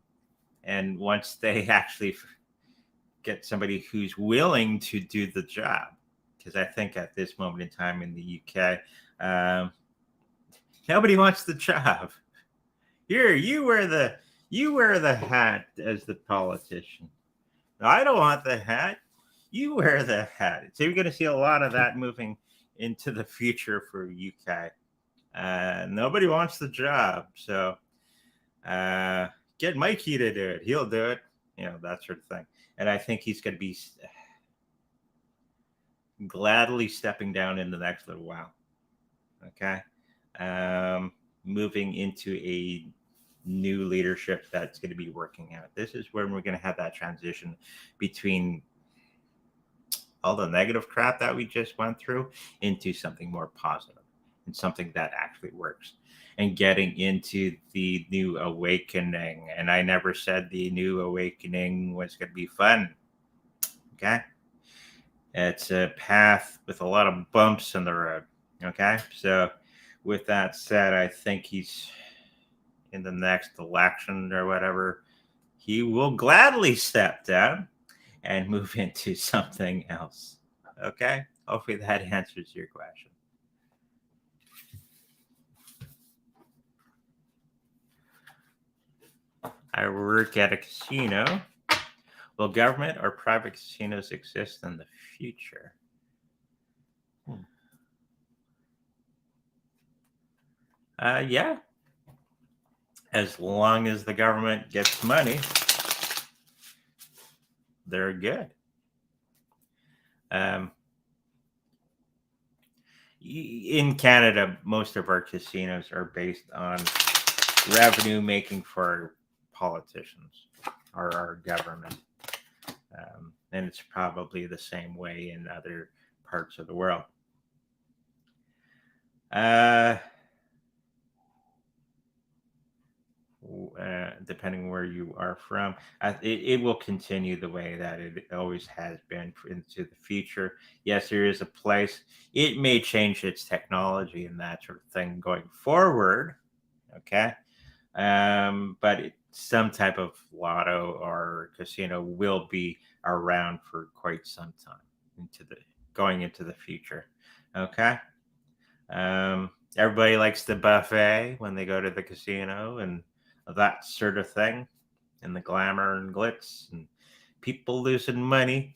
and once they actually get somebody who's willing to do the job, because I think at this moment in time in the UK, nobody wants the job. Here, you wear the hat as the politician. I don't want the hat. You wear the hat. So you're going to see a lot of that moving into the future for UK. Nobody wants the job, so get Mikey to do it. He'll do it. That sort of thing. And I think he's going to be gladly stepping down in the next little while. Okay. Moving into a new leadership that's going to be working out. This is where we're going to have that transition between all the negative crap that we just went through into something more positive and something that actually works, and getting into the new awakening. And I never said the new awakening was going to be fun. Okay. It's a path with a lot of bumps in the road. Okay. So with that said, I think he's in the next election or whatever, he will gladly step down and move into something else. Okay. Hopefully that answers your question. I work at a casino. Will government or private casinos exist in the future? Yeah. As long as the government gets money, they're good. In Canada, most of our casinos are based on revenue making for politicians or our government. And it's probably the same way in other parts of the world. Depending where you are from, it will continue the way that it always has been into the future. Yes, there is a place. It may change its technology and that sort of thing going forward. Okay. But some type of lotto or casino will be around for quite some time going into the future. Okay. Everybody likes the buffet when they go to the casino and that sort of thing, and the glamour and glitz and people losing money.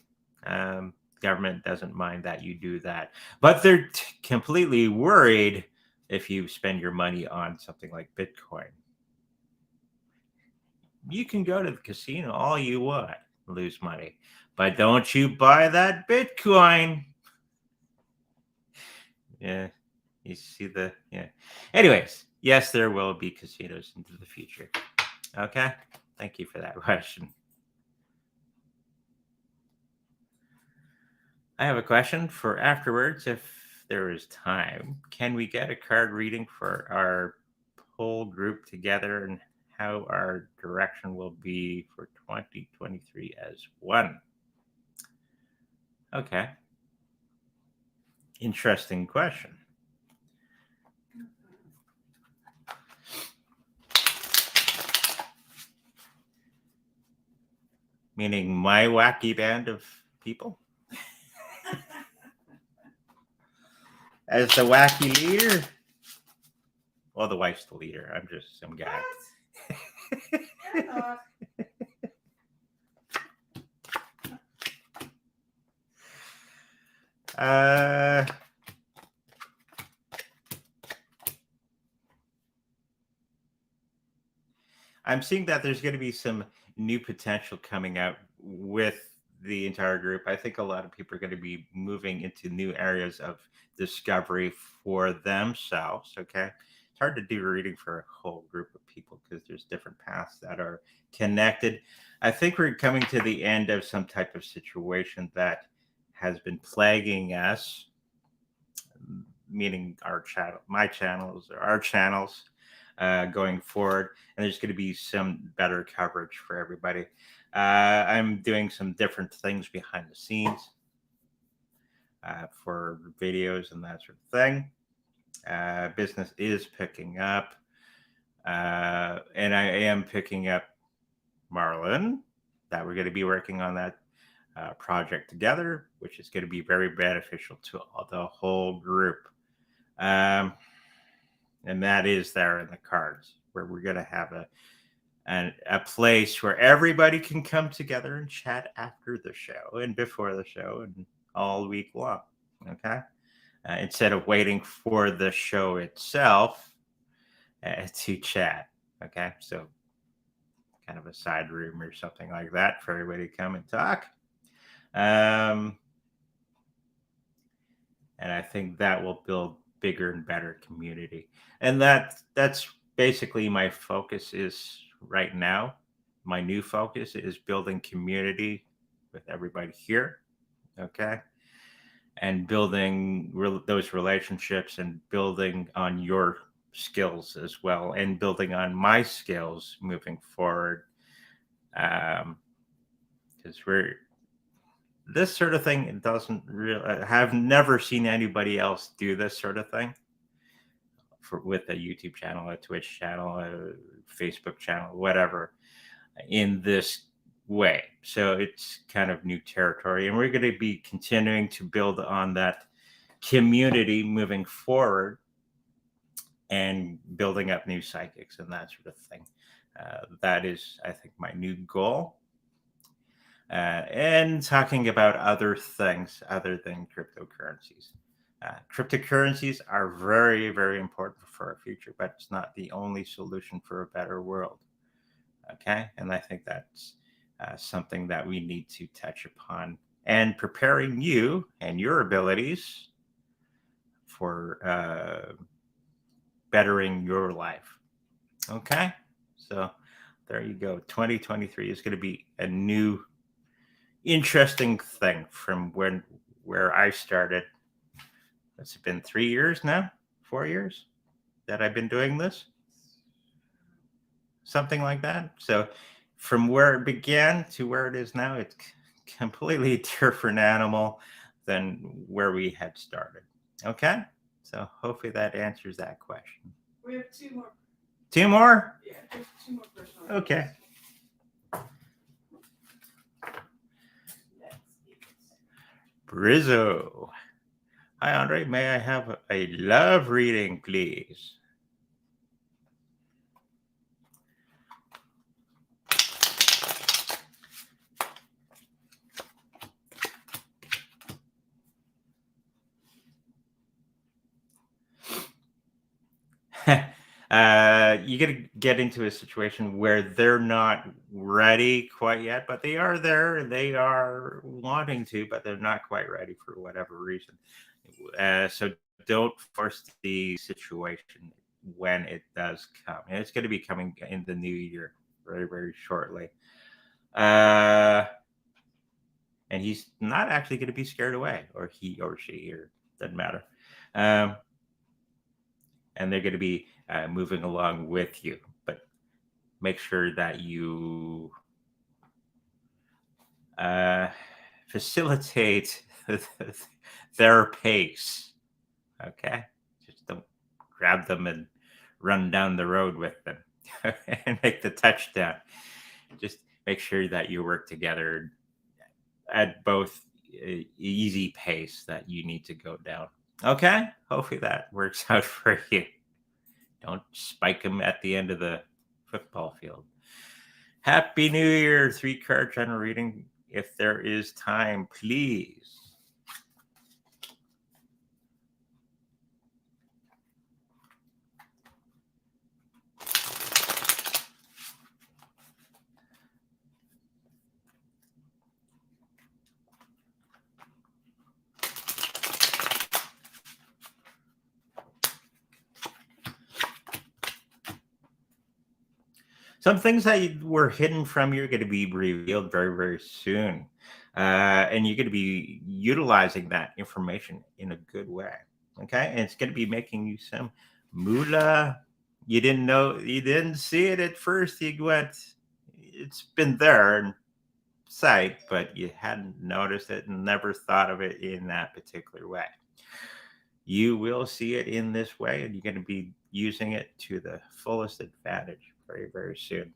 Government doesn't mind that you do that, but they're completely worried if you spend your money on something like Bitcoin. You can go to the casino all you want, lose money, but don't you buy that Bitcoin. Yeah. You see yeah. Anyways, yes, there will be casinos into the future. Okay. Thank you for that question. I have a question for afterwards if there is time. Can we get a card reading for our whole group together and how our direction will be for 2023 as one? Okay. Interesting question. Meaning my wacky band of people? As the wacky leader? Well, the wife's the leader. I'm just some guy. I'm seeing that there's going to be some new potential coming out with the entire group. I think a lot of people are going to be moving into new areas of discovery for themselves. Okay. It's hard to do reading for a whole group of people because there's different paths that are connected. I think we're coming to the end of some type of situation that has been plaguing us, meaning our channel, my channels, or our channels. Going forward, and there's going to be some better coverage for everybody. I'm doing some different things behind the scenes for videos and that sort of thing. Business is picking up, and I am picking up Marlon, that we're going to be working on that project together, which is going to be very beneficial to the whole group. And that is there in the cards, where we're going to have a place where everybody can come together and chat after the show and before the show and all week long. Okay. Instead of waiting for the show itself to chat. Okay. So kind of a side room or something like that for everybody to come and talk. And I think that will build bigger and better community, and that's basically my focus is right now. My new focus is building community with everybody here. Okay. And building those relationships and building on your skills as well, and building on my skills moving forward, because this sort of thing doesn't really, I have never seen anybody else do this sort of thing with a YouTube channel, a Twitch channel, a Facebook channel, whatever, in this way. So it's kind of new territory. And we're going to be continuing to build on that community moving forward and building up new psychics and that sort of thing. That is, I think, my new goal. And talking about other things other than cryptocurrencies. Cryptocurrencies are very, very important for our future, but it's not the only solution for a better world. Okay. And I think that's something that we need to touch upon and preparing you and your abilities for bettering your life. Okay. So there you go. 2023 is going to be a new interesting thing from where I started. It's been 3 years now, 4 years that I've been doing this, something like that. So from where it began to where it is now, it's completely different animal than where we had started. Okay, so hopefully that answers that question. We have two more. Two more? Yeah, there's two more personal. Okay. Brizzo. Hi, Andre. May I have a love reading, please? You got to get into a situation where they're not ready quite yet, but they are there. They are wanting to, but they're not quite ready for whatever reason. So don't force the situation when it does come. And it's going to be coming in the new year very, very shortly. And he's not actually going to be scared away, or he or she, or doesn't matter. And they're going to be moving along with you, but make sure that you facilitate their pace. Okay, just don't grab them and run down the road with them and make the touchdown. Just make sure that you work together at both easy pace that you need to go down. Okay, hopefully that works out for you. Don't spike them at the end of the football field. Happy New Year. 3-card general reading. If there is time, please. Some things that were hidden from you are going to be revealed very, very soon. And you're going to be utilizing that information in a good way. Okay. And it's going to be making you some moolah. You didn't know, you didn't see it at first. You went, it's been there in sight, but you hadn't noticed it and never thought of it in that particular way. You will see it in this way, and you're going to be using it to the fullest advantage very, very soon.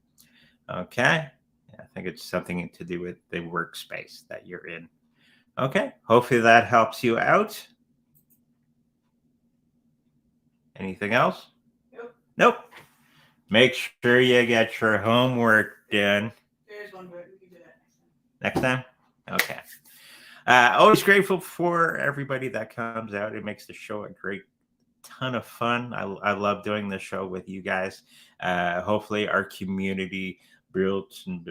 Okay. I think it's something to do with the workspace that you're in. Okay. Hopefully that helps you out. Anything else? Nope. Make sure you get your homework done. There's one, but we can do that next time. Okay. Always grateful for everybody that comes out. It makes the show a great ton of fun. I love doing this show with you guys. Hopefully our community builds and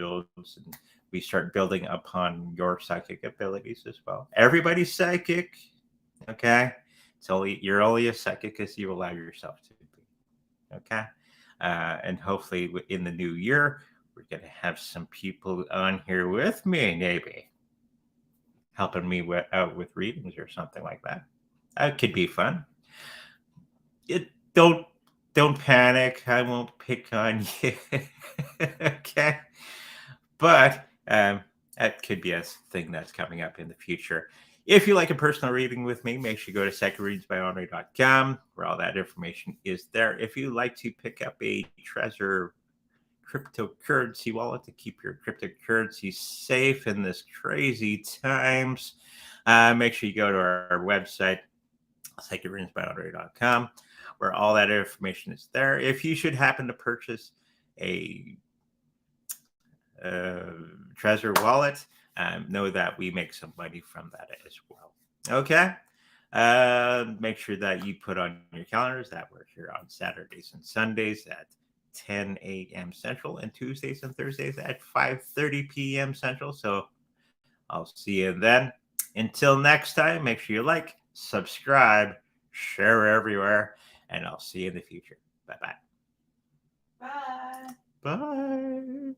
we start building upon your psychic abilities as well. Everybody's psychic. Okay. You're only a psychic because you allow yourself to be. Okay. And hopefully in the new year, we're going to have some people on here with me, maybe helping me out with readings or something like that. That could be fun. Don't panic. I won't pick on you. Okay. But that could be a thing that's coming up in the future. If you like a personal reading with me, make sure you go to secondreadsbyhenry.com where all that information is there. If you like to pick up a treasure cryptocurrency wallet to keep your cryptocurrency safe in this crazy times. Make sure you go to our website, psychicrooms.com, where all that information is there. If you should happen to purchase a Trezor wallet, know that we make some money from that as well. Okay. Make sure that you put on your calendars that we're here on Saturdays and Sundays at 10 a.m. Central, and Tuesdays and Thursdays at 5:30 p.m. Central. So I'll see you then. Until next time, make sure you like, subscribe, share everywhere, and I'll see you in the future. Bye-bye. Bye. Bye.